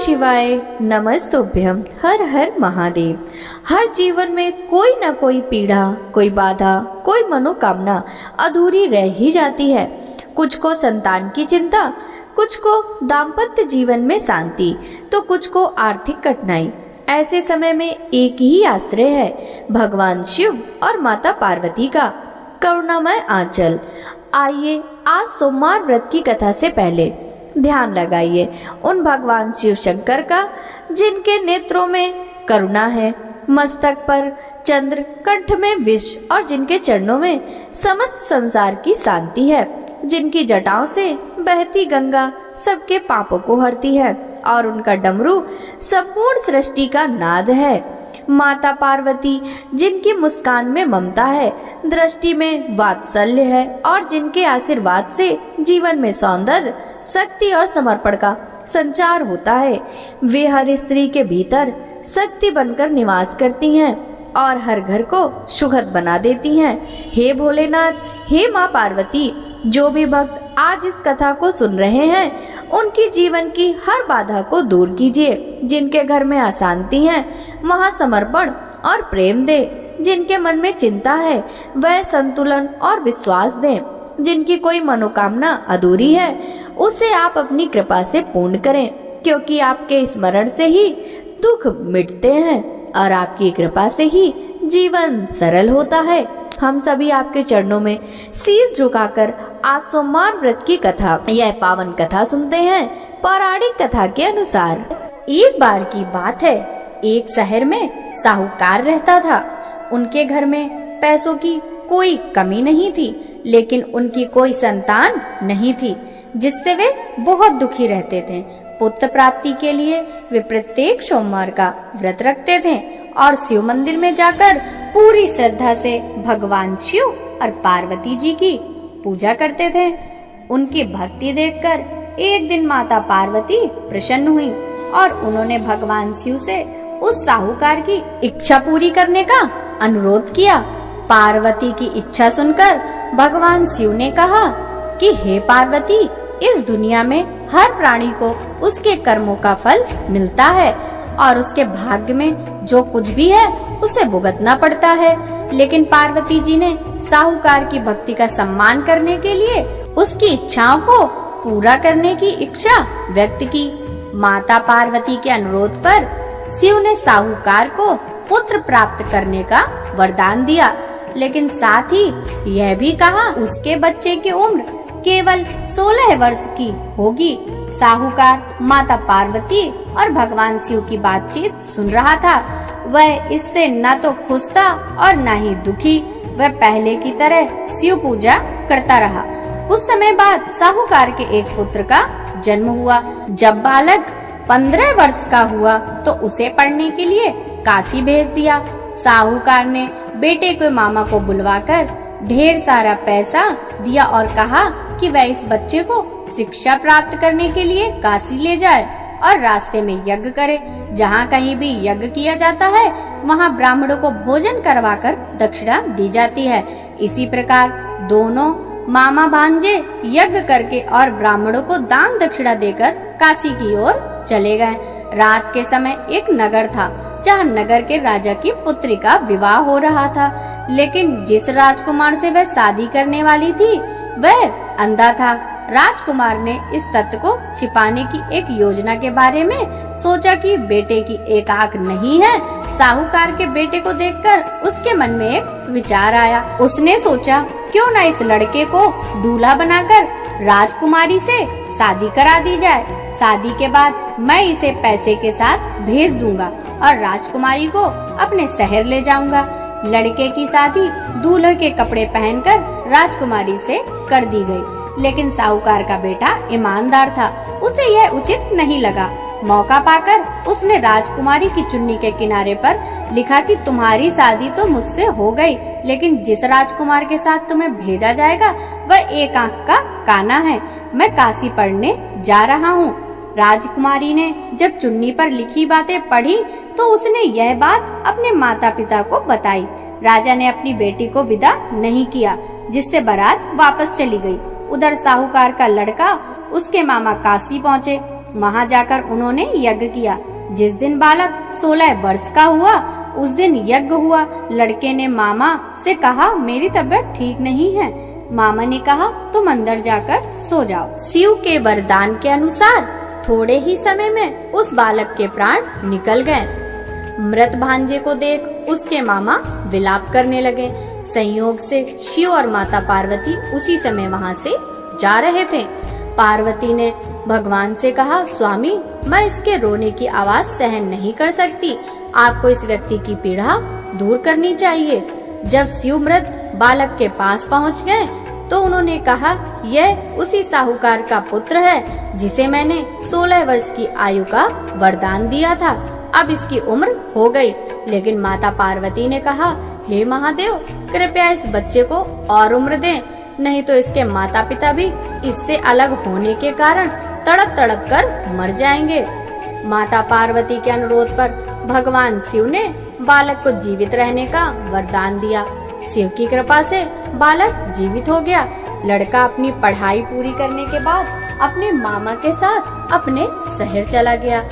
शिवाय नमस्तुभ्यं। हर हर महादेव। हर जीवन में कोई ना कोई पीड़ा, कोई बाधा, कोई मनोकामना अधूरी रह ही जाती है। कुछ को संतान की चिंता, कुछ को दाम्पत्य जीवन में शांति, तो कुछ को आर्थिक कठिनाई। ऐसे समय में एक ही आश्रय है, भगवान शिव और माता पार्वती का करुणामय आंचल। आइए आज सोमवार व्रत की कथा से पहले ध्यान लगाइए उन भगवान शिव शंकर का जिनके नेत्रों में करुणा है, मस्तक पर चंद्र, कंठ में विष और जिनके चरणों में समस्त संसार की शांति है, जिनकी जटाओं से बहती गंगा सबके पापों को हरती है और उनका डमरू संपूर्ण सृष्टि का नाद है। माता पार्वती जिनकी मुस्कान में ममता है, दृष्टि में वात्सल्य है और जिनके आशीर्वाद से जीवन में सौंदर्य, शक्ति और समर्पण का संचार होता है। वे हर स्त्री के भीतर शक्ति बनकर निवास करती हैं और हर घर को सुखद बना देती हैं। हे भोलेनाथ, हे माँ पार्वती, जो भी भक्त आज इस कथा को सुन रहे हैं उनकी जीवन की हर बाधा को दूर कीजिए। जिनके घर में अशांति है वहाँ समर्पण और प्रेम दे, जिनके मन में चिंता है वह संतुलन और विश्वास दें। जिनकी कोई मनोकामना अधूरी है उसे आप अपनी कृपा से पूर्ण करें, क्योंकि आपके स्मरण से ही दुख मिटते हैं और आपकी कृपा से ही जीवन सरल होता है। हम सभी आपके चरणों में शीश झुकाकर आज सोमवार व्रत की कथा, यह पावन कथा सुनते हैं। पौराणिक कथा के अनुसार एक बार की बात है, एक शहर में साहूकार रहता था। उनके घर में पैसों की कोई कमी नहीं थी, लेकिन उनकी कोई संतान नहीं थी, जिससे वे बहुत दुखी रहते थे। पुत्र प्राप्ति के लिए वे प्रत्येक सोमवार का व्रत रखते थे और शिव मंदिर में जाकर पूरी श्रद्धा से भगवान शिव और पार्वती जी की पूजा करते थे। उनकी भक्ति देखकर एक दिन माता पार्वती प्रसन्न हुई और उन्होंने भगवान शिव से उस साहूकार की इच्छा पूरी करने का अनुरोध किया। पार्वती की इच्छा सुनकर भगवान शिव ने कहा कि हे पार्वती, इस दुनिया में हर प्राणी को उसके कर्मों का फल मिलता है और उसके भाग्य में जो कुछ भी है उसे भुगतना पड़ता है। लेकिन पार्वती जी ने साहूकार की भक्ति का सम्मान करने के लिए उसकी इच्छाओं को पूरा करने की इच्छा व्यक्त की। माता पार्वती के अनुरोध पर शिव ने साहूकार को पुत्र प्राप्त करने का वरदान दिया, लेकिन साथ ही यह भी कहा उसके बच्चे की उम्र केवल 16 वर्ष की होगी। साहूकार माता पार्वती और भगवान शिव की बातचीत सुन रहा था। वह इससे न तो खुश था और न ही दुखी। वह पहले की तरह शिव पूजा करता रहा। कुछ समय बाद साहूकार के एक पुत्र का जन्म हुआ। जब बालक 15 वर्ष का हुआ तो उसे पढ़ने के लिए काशी भेज दिया। साहूकार ने बेटे के मामा को बुलवाकर ढेर सारा पैसा दिया और कहा कि वह इस बच्चे को शिक्षा प्राप्त करने के लिए काशी ले जाए और रास्ते में यज्ञ करे। जहाँ कहीं भी यज्ञ किया जाता है वहाँ ब्राह्मणों को भोजन करवाकर दक्षिणा दी जाती है। इसी प्रकार दोनों मामा भांजे यज्ञ करके और ब्राह्मणों को दान दक्षिणा देकर काशी की ओर चले गए। रात के समय एक नगर था जहाँ नगर के राजा की पुत्री का विवाह हो रहा था, लेकिन जिस राजकुमार से वह शादी करने वाली थी वह अंधा था। राजकुमार ने इस तथ्य को छिपाने की एक योजना के बारे में सोचा कि बेटे की एक आंख नहीं है। साहूकार के बेटे को देखकर उसके मन में एक विचार आया। उसने सोचा क्यों न इस लड़के को दूल्हा बनाकर राजकुमारी से शादी करा दी जाए। शादी के बाद मैं इसे पैसे के साथ भेज दूंगा और राजकुमारी को अपने शहर ले जाऊंगा। लड़के की शादी दूल्हे के कपड़े पहनकर राजकुमारी से कर दी गई, लेकिन साहूकार का बेटा ईमानदार था, उसे यह उचित नहीं लगा। मौका पाकर उसने राजकुमारी की चुन्नी के किनारे पर लिखा कि तुम्हारी शादी तो मुझसे हो गई, लेकिन जिस राजकुमार के साथ तुम्हें भेजा जाएगा वह एक आंख का काना है। मैं काशी पढ़ने जा रहा हूँ। राजकुमारी ने जब चुन्नी पर लिखी बातें पढ़ी तो उसने यह बात अपने माता पिता को बताई। राजा ने अपनी बेटी को विदा नहीं किया, जिससे बारात वापस चली गई। उधर साहूकार का लड़का उसके मामा काशी पहुँचे वहां जाकर उन्होंने यज्ञ किया। जिस दिन बालक 16 वर्ष का हुआ उस दिन यज्ञ हुआ। लड़के ने मामा से कहा, मेरी तबीयत ठीक नहीं है। मामा ने कहा, तुम अंदर जाकर सो जाओ। शिव के वरदान के अनुसार थोड़े ही समय में उस बालक के प्राण निकल गए। मृत भांजे को देख उसके मामा विलाप करने लगे। संयोग से शिव और माता पार्वती उसी समय वहां से जा रहे थे। पार्वती ने भगवान से कहा, स्वामी, मैं इसके रोने की आवाज सहन नहीं कर सकती। आपको इस व्यक्ति की पीड़ा दूर करनी चाहिए। जब शिव मृत बालक के पास पहुंच गए तो उन्होंने कहा, यह उसी साहूकार का पुत्र है जिसे मैंने 16 वर्ष की आयु का वरदान दिया था। अब इसकी उम्र हो गई। लेकिन माता पार्वती ने कहा, हे महादेव, कृपया इस बच्चे को और उम्र दें, नहीं तो इसके माता पिता भी इससे अलग होने के कारण तड़प तड़प कर मर जाएंगे। माता पार्वती के अनुरोध पर भगवान शिव ने बालक को जीवित रहने का वरदान दिया। शिव की कृपा से बालक जीवित हो गया। लड़का अपनी पढ़ाई पूरी करने के बाद अपने मामा के साथ अपने शहर चला गया।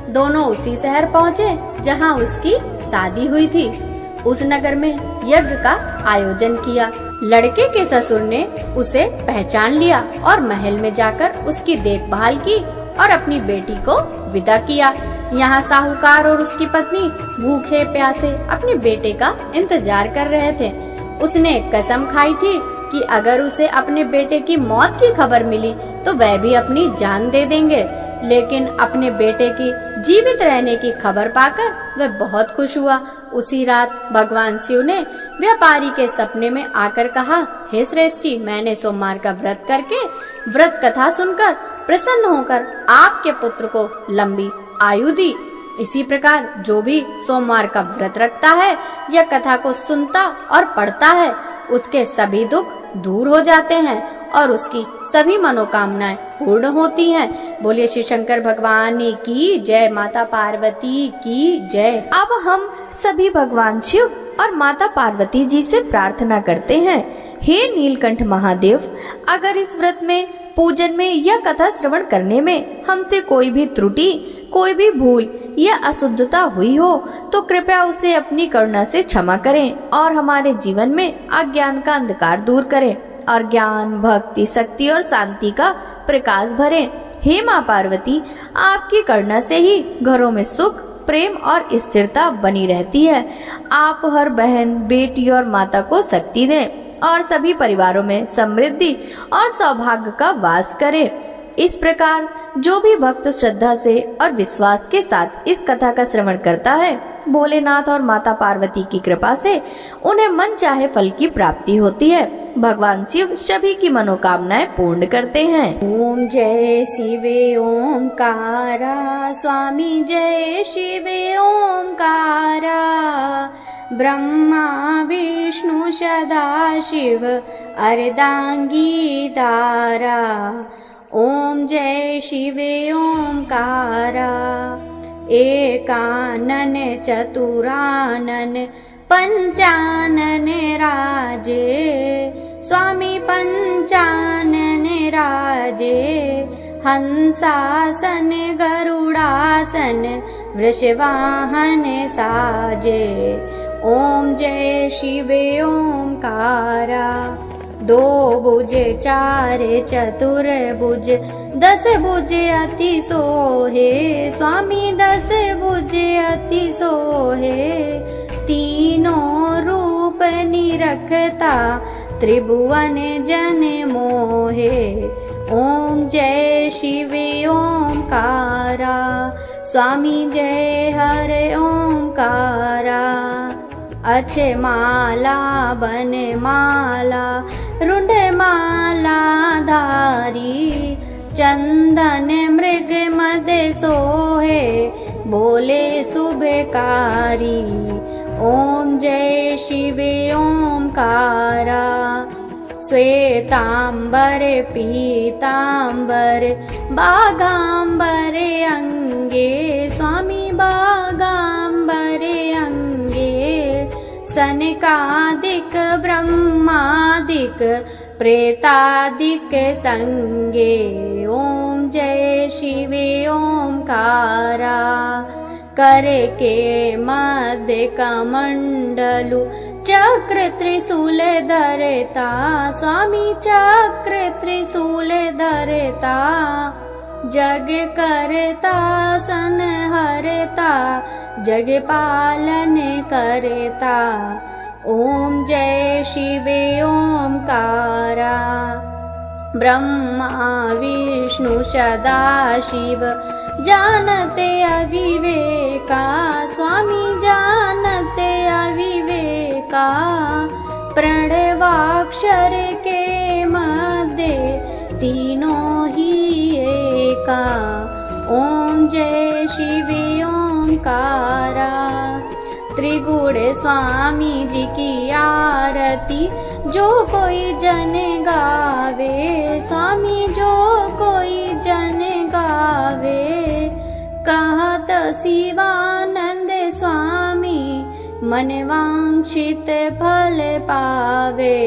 दोनों उसी शहर पहुँचे जहाँ उसकी शादी हुई थी। उस नगर में यज्ञ का आयोजन किया। लड़के के ससुर ने उसे पहचान लिया और महल में जाकर उसकी देखभाल की और अपनी बेटी को विदा किया। यहाँ साहूकार और उसकी पत्नी भूखे प्यासे अपने बेटे का इंतजार कर रहे थे। उसने कसम खाई थी कि अगर उसे अपने बेटे की मौत की खबर मिली तो वह भी अपनी जान दे देंगे। लेकिन अपने बेटे की जीवित रहने की खबर पाकर वह बहुत खुश हुआ। उसी रात भगवान शिव ने व्यापारी के सपने में आकर कहा, हे श्रेष्ठी, मैंने सोमवार का व्रत करके व्रत कथा सुनकर प्रसन्न होकर आपके पुत्र को लंबी आयु दी। इसी प्रकार जो भी सोमवार का व्रत रखता है या कथा को सुनता और पढ़ता है उसके सभी दुख दूर हो जाते हैं और उसकी सभी मनोकामनाएं पूर्ण होती हैं। बोलिए श्री शंकर भगवान की जय, माता पार्वती की जय। अब हम सभी भगवान शिव और माता पार्वती जी से प्रार्थना करते हैं, हे नीलकंठ महादेव, अगर इस व्रत में, पूजन में या कथा श्रवण करने में हमसे कोई भी त्रुटि, कोई भी भूल या अशुद्धता हुई हो तो कृपया उसे अपनी करुणा से क्षमा करें और हमारे जीवन में अज्ञान का अंधकार दूर करें और ज्ञान, भक्ति, शक्ति और शांति का प्रकाश भरें। हे माँ पार्वती, आपकी करुणा से ही घरों में सुख, प्रेम और स्थिरता बनी रहती है। आप हर बहन, बेटी और माता को शक्ति दें और सभी परिवारों में समृद्धि और सौभाग्य का वास करें। इस प्रकार जो भी भक्त श्रद्धा से और विश्वास के साथ इस कथा का श्रवण करता है, भोलेनाथ और माता पार्वती की कृपा से उन्हें मन चाहे फल की प्राप्ति होती है। भगवान शिव सभी की मनोकामनाएं पूर्ण करते हैं। ओम जय शिवे ओंकारा, स्वामी जय शिवे ओंकारा, ब्रह्मा विष्णु सदा शिव अर्धांगी तारा। ओम जय शिवे ओंकारा, एकानन चतुरानन पंचानन राजे, स्वामी पंचानन राजे, हंसासन गरुड़ासन वृषवाहन साजे। ओम जय शिवे ओंकारा, दो भुज चार चतुर भुज, 10 भुज अति सोहे, स्वामी 10 भुज अति सोहे, तीनों रूप निरखता त्रिभुवन जन मोहे। ओम जय शिवे ओंकारा, स्वामी जय हरे ओंकारा, अच्छे माला बन माला, रुंड माला धारी, चंदन मृग मद सोहे, बोले शुभकारी। ओम जय शिवे ओंकारा, श्वेतांबर पीतांबर बागांबर अंगे, स्वामी बागांबर अंगे, सनकादिक ब्रह्मादिक प्रेतादिक संगे। ओम जय शिवे ओंकारा करे के मध्य कमंडलु चक्र त्रिशूल धरता स्वामी चक्र त्रिशूल धरता जग करता सन हरता जग पालन करता ओम जय शिवे ओंकारा ब्रह्मा विष्णु सदा शिव जानते अविवेका स्वामी जानते अविवेका प्रणवाक्षर के मध्य तीनों ही एका ओम जय शिवे ओंकारा त्रिगुण स्वामी जी की आरती जो कोई जन गावे स्वामी जो कोई जन गावे कहत शिवानंद स्वामी मन वांछित फल पावे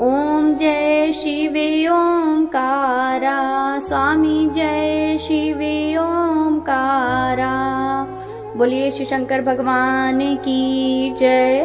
ओम जय शिवे ओंकारा स्वामी जय शिवे ओंकारा। बोलिए शिव शंकर भगवान की जय।